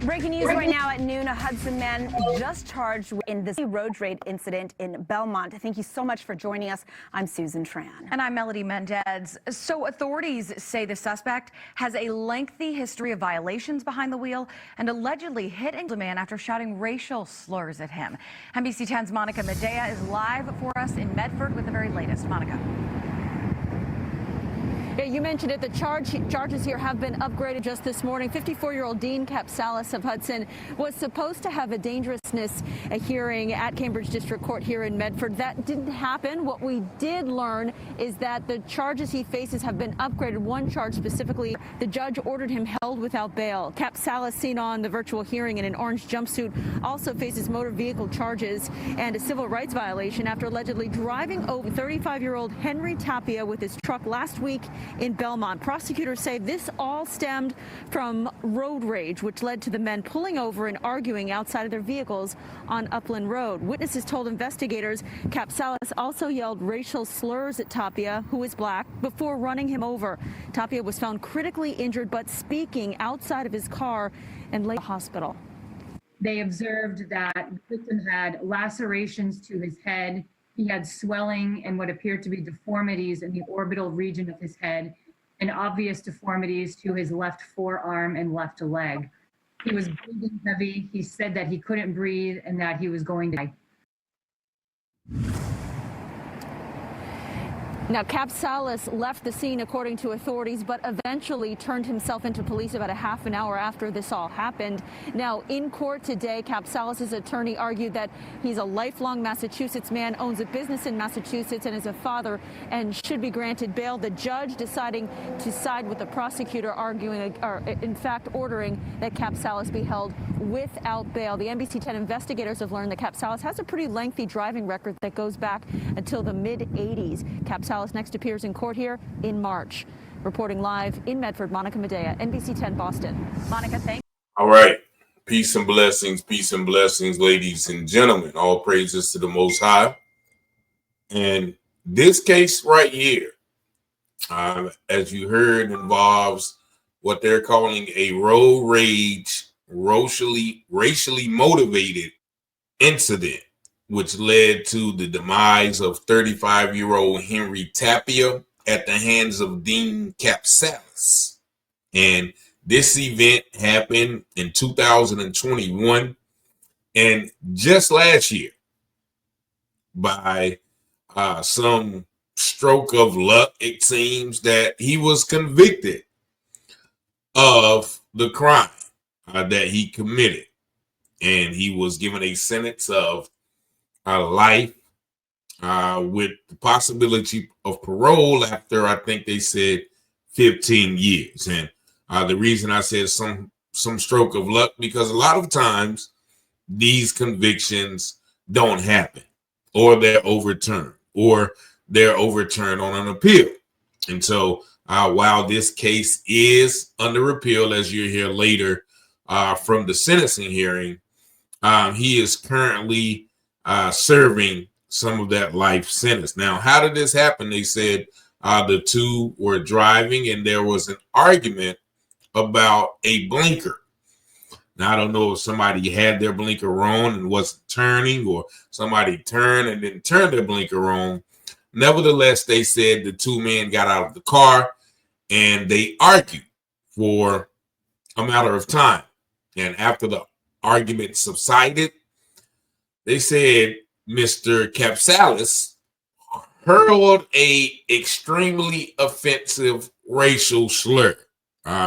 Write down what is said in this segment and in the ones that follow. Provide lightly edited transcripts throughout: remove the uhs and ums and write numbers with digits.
Breaking news right now at noon, a Hudson man just charged in this road rage incident in Belmont. Thank you so much for joining us. I'm Susan Tran. And I'm Melody Mendez. So authorities say the suspect has a lengthy history of violations behind the wheel and allegedly hit a man after shouting racial slurs at him. NBC 10's Monica Medea is live for us in Medford with the very latest. Monica. Yeah, you mentioned it. The charges here have been upgraded just this morning. 54-year-old Dean Kapsalis of Hudson was supposed to have a dangerousness hearing at Cambridge District Court here in Medford. That didn't happen. What we did learn is that the charges he faces have been upgraded. One charge specifically, the judge ordered him held without bail. Kapsalis, seen on the virtual hearing in an orange jumpsuit, also faces motor vehicle charges and a civil rights violation after allegedly driving over 35-year-old Henry Tapia with his truck last week in Belmont. Prosecutors say this all stemmed from road rage, which led to the men pulling over and arguing outside of their vehicles on Upland Road. Witnesses told investigators Kapsalis also yelled racial slurs at Tapia, who is black, before running him over. Tapia was found critically injured but speaking outside of his car and later in the hospital. They observed that the victim had lacerations to his head. He had swelling and what appeared to be deformities in the orbital region of his head and obvious deformities to his left forearm and left leg. He was breathing heavy. He said that he couldn't breathe and that he was going to die. Now, Kapsalis left the scene, according to authorities, but eventually turned himself into police about a half an hour after this all happened. Now, in court today, Kapsalis' attorney argued that he's a lifelong Massachusetts man, owns a business in Massachusetts, and is a father and should be granted bail. The judge deciding to side with the prosecutor, arguing, or in fact, ordering that Kapsalis be held without bail. The NBC 10 investigators have learned that Kapsalis has a pretty lengthy driving record that goes back until the mid-'80s. Kapsalis next appears in court here in March. Reporting live in Medford, Monica Medea, NBC 10 Boston. Monica, thank you. All right. Peace and blessings, ladies and gentlemen. All praises to the Most High. And this case right here, as you heard, involves what they're calling a road rage, racially motivated incident, which led to the demise of 35-year-old Henry Tapia at the hands of Dean Kapsalis. And this event happened in 2021. And just last year, by some stroke of luck, it seems that he was convicted of the crime that he committed. And he was given a sentence of life with the possibility of parole after, I think they said, 15 years. And the reason I said some stroke of luck, because a lot of times these convictions don't happen, or they're overturned, on an appeal. And so while this case is under appeal, as you'll hear later from the sentencing hearing, he is currently serving some of that life sentence. Now, how did this happen? They said the two were driving and there was an argument about a blinker. Now, I don't know if somebody had their blinker on and wasn't turning, or somebody turned and didn't turn their blinker on. Nevertheless, they said the two men got out of the car and they argued for a matter of time. And after the argument subsided, they said Mr. Kapsalis hurled a extremely offensive racial slur,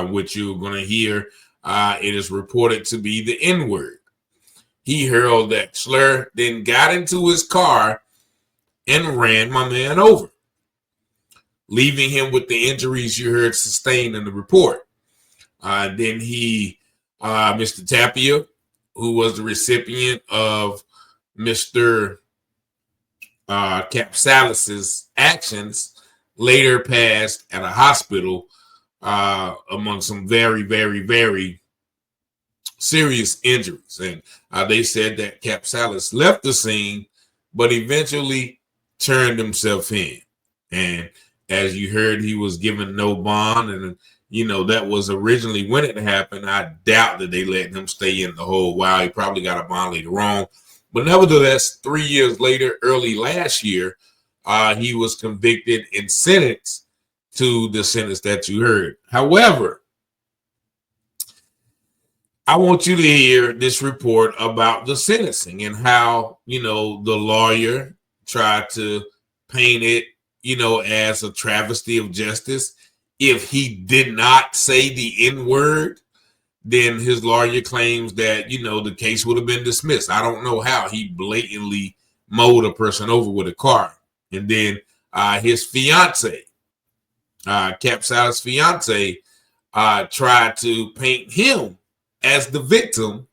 which you're going to hear. It is reported to be the N-word. He hurled that slur, then got into his car and ran my man over, leaving him with the injuries you heard sustained in the report. Then Mr. Tapia, who was the recipient of Mr. Kapsalis's actions, later passed at a hospital among some very, very, very serious injuries. And they said that Kapsalis left the scene, but eventually turned himself in. And as you heard, he was given no bond, and that was originally when it happened. I doubt that they let him stay in the whole while. He probably got a bond later on. But nevertheless, 3 years later, early last year, he was convicted and sentenced to the sentence that you heard. However, I want you to hear this report about the sentencing and how, the lawyer tried to paint it, as a travesty of justice. If he did not say the N word, then his lawyer claims that, the case would have been dismissed. I don't know how he blatantly mowed a person over with a car. And then his fiance, Kapsalis' fiance, tried to paint him as the victim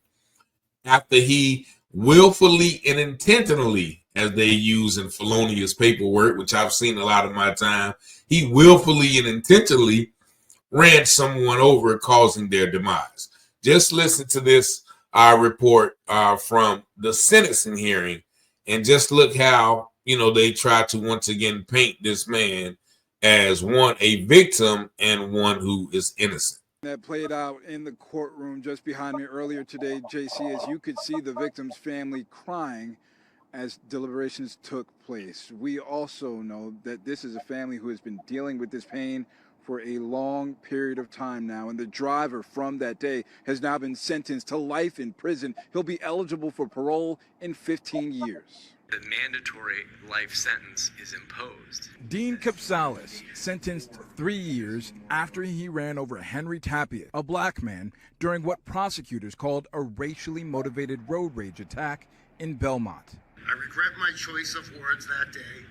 after he willfully and intentionally, as they use in felonious paperwork, which I've seen a lot of my time, he willfully and intentionally ran someone over, causing their demise. Just listen to this report from the sentencing hearing, and just look how, they try to once again paint this man as one, a victim, and one who is innocent. That played out in the courtroom just behind me earlier today, JC, as you could see the victim's family crying as deliberations took place. We also know that this is a family who has been dealing with this pain for a long period of time now, and the driver from that day has now been sentenced to life in prison. He'll be eligible for parole in 15 years. The mandatory life sentence is imposed. Dean Kapsalis sentenced 3 years after he ran over Henry Tapia, a black man, during what prosecutors called a racially motivated road rage attack in Belmont. I regret my choice of words that day,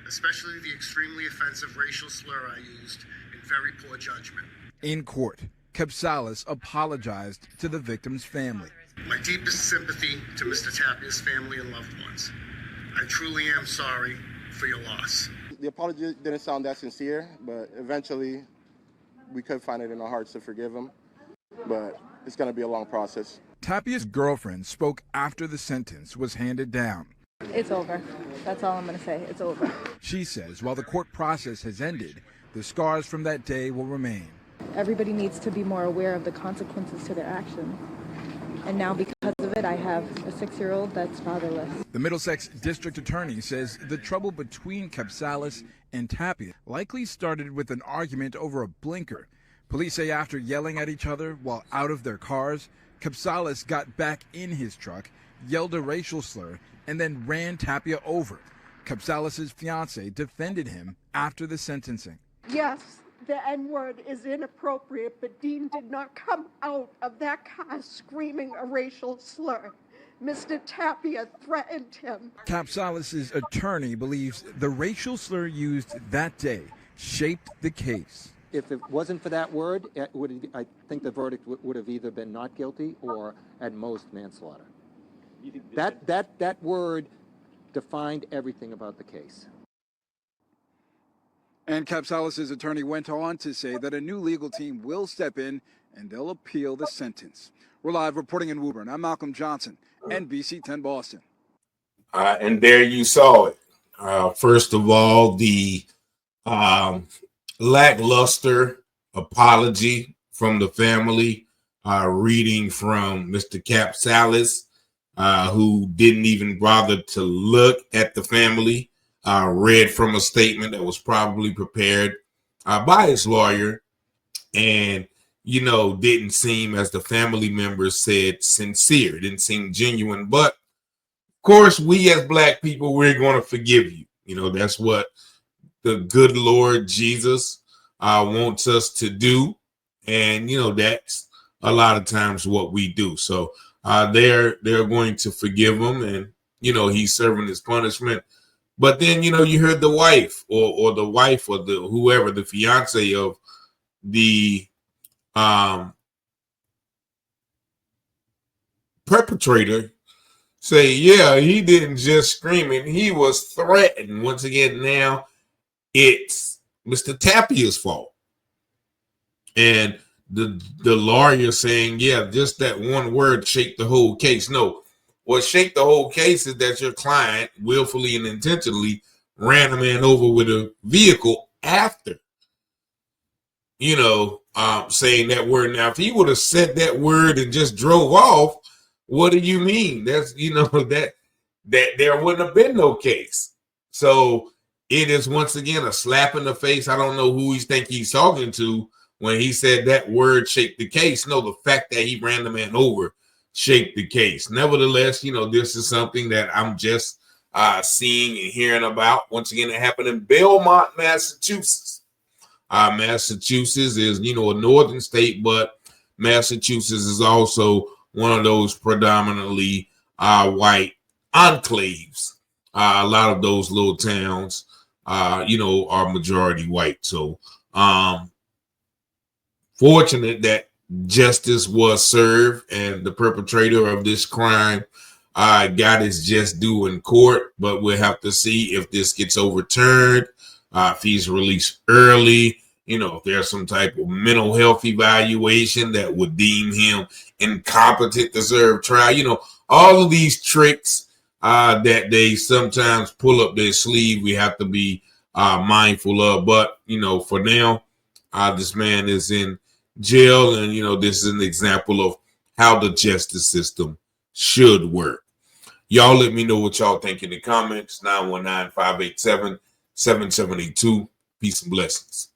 especially the extremely offensive racial slur I used in very poor judgment. In court, Kapsalis apologized to the victim's family. My deepest sympathy to Mr. Tapia's family and loved ones. I truly am sorry for your loss. The apology didn't sound that sincere, but eventually we could find it in our hearts to forgive him. But it's going to be a long process. Tapia's girlfriend spoke after the sentence was handed down. It's over. That's all I'm going to say. It's over. She says while the court process has ended, the scars from that day will remain. Everybody needs to be more aware of the consequences to their actions. And now because of it, I have a 6-year-old that's fatherless. The Middlesex District Attorney says the trouble between Kapsalis and Tapia likely started with an argument over a blinker. Police say after yelling at each other while out of their cars, Kapsalis got back in his truck, yelled a racial slur, and then ran Tapia over. Kapsalis' fiance defended him after the sentencing. Yes, the N-word is inappropriate, but Dean did not come out of that car screaming a racial slur. Mr. Tapia threatened him. Kapsalis' attorney believes the racial slur used that day shaped the case. If it wasn't for that word, I think the verdict would have either been not guilty or at most manslaughter. That word defined everything about the case. And Kapsalis' attorney went on to say that a new legal team will step in and they'll appeal the sentence. We're live reporting in Woburn. I'm Malcolm Johnson, NBC 10 Boston. And there you saw it. First of all, the lackluster apology from the family, reading from Mr. Kapsalis, who didn't even bother to look at the family, read from a statement that was probably prepared by his lawyer, and, didn't seem, as the family members said, sincere. It didn't seem genuine. But, of course, we as Black people, we're going to forgive you. That's what the good Lord Jesus wants us to do. And, that's a lot of times what we do. So they're going to forgive him, and, he's serving his punishment. But then, you heard the wife or the wife or the whoever, the fiance of the perpetrator say, yeah, he didn't just scream it. He was threatened. Once again, now it's Mr. Tapia's fault. And the lawyer saying, yeah, just that one word shaped the whole case. No. What shaped the whole case is that your client willfully and intentionally ran a man over with a vehicle after, saying that word. Now, if he would have said that word and just drove off, what do you mean? That's, that there wouldn't have been no case. So it is once again a slap in the face. I don't know who he think he's talking to when he said that word shaped the case. No, the fact that he ran the man over shaped the case. Nevertheless, this is something that I'm just seeing and hearing about. Once again, it happened in Belmont, Massachusetts. Massachusetts is, a northern state, but Massachusetts is also one of those predominantly white enclaves. A lot of those little towns, are majority white. So, fortunate that justice was served and the perpetrator of this crime got his just due in court. But we'll have to see if this gets overturned, if he's released early, if there's some type of mental health evaluation that would deem him incompetent to serve trial. All of these tricks that they sometimes pull up their sleeve, we have to be mindful of. But, for now, this man is in jail, and, this is an example of how the justice system should work. Y'all let me know what y'all think in the comments. 919-587-7782. Peace and blessings.